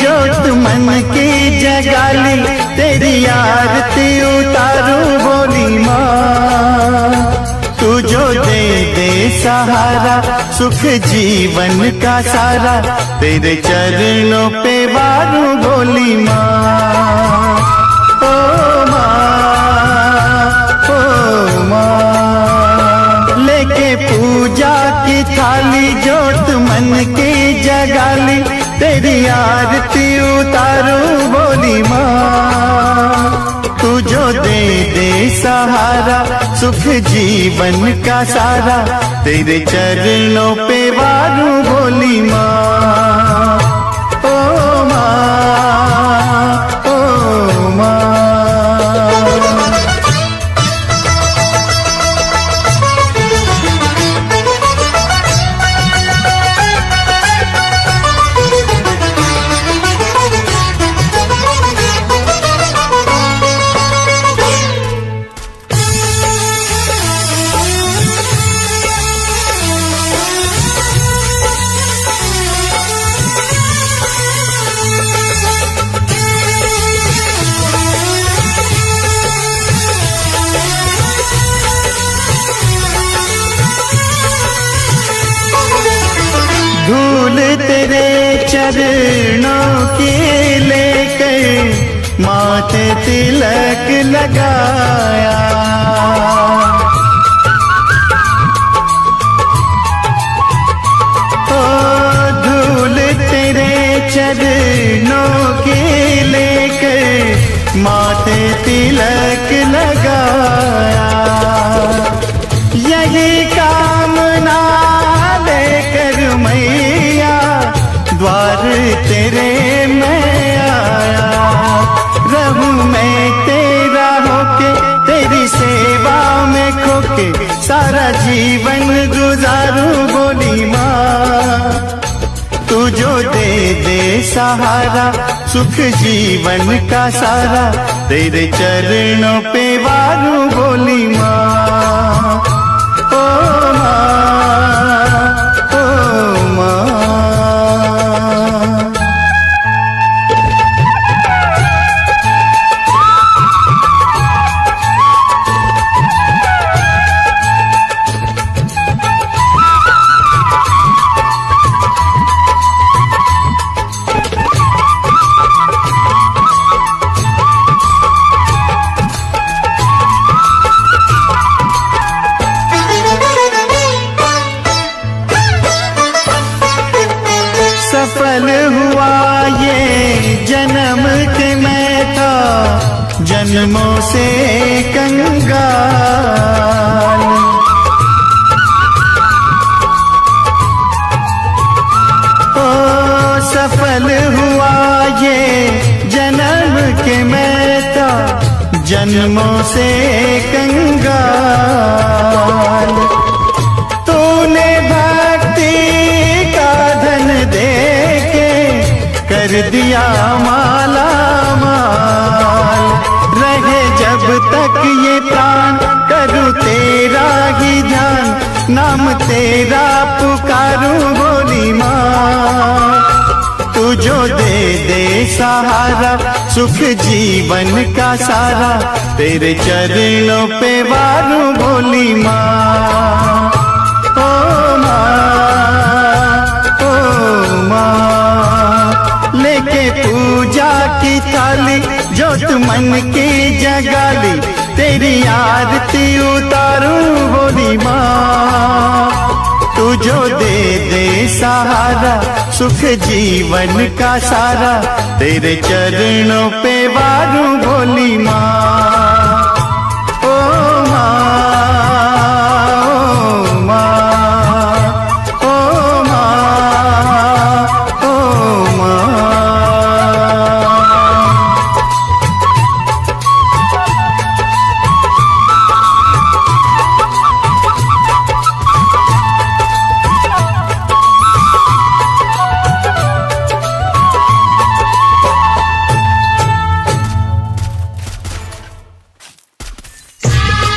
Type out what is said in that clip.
जोत मन की जगाली, तेरी आरती उतारू बोली माँ। तू जो दे दे सहारा, सुख जीवन का सारा, तेरे चरणों पे वारू बोली माँ। ओ माँ, लेके पूजा की थाली, जोत मन की जगाली, तेरी आरती उतारू बोली माँ। तू जो दे दे सहारा, सुख जीवन का सारा, तेरे चरणों पे वारू बोली माँ। ओ माँ, ओ माँ। धूल तेरे चरणों की लेकर, माथे तिलक लगाया। ओ धूल तेरे चरणों की लेकर, माथे तिलक लगाया। यही कामना लेकर मैया, द्वार तेरे मैं आया। रहूं मैं तेरा होके, तेरी सेवा में खोके, सारा जीवन गुजारूं बोली माँ। तू जो दे दे सहारा, सुख जीवन का सारा, तेरे चरणों पे वारू बोली माँ। ओ माँ, ओ माँ। सफल हुआ ये जन्म के मैं था, जन्मों से कंगाल। ओ सफल हुआ ये जन्म के मैं था, जन्मों से कंगाल। तूने भक्ति का धन दे कर दिया माला माल। रहे जब तक ये प्राण, करूँ तेरा ही ध्यान, नाम तेरा पुकारूं बोली माँ। तू जो दे दे सहारा, सुख जीवन का सारा, तेरे चरणों पे वारू बोली माँ। ओ माँ, ओ माँ। लेके पूजा की थाली, जोत मन की जगाली, तेरी आरती उतारूं बोली माँ। तू जो दे दे सहारा, सुख जीवन का सारा, तेरे चरणों पे वारू बोली माँ।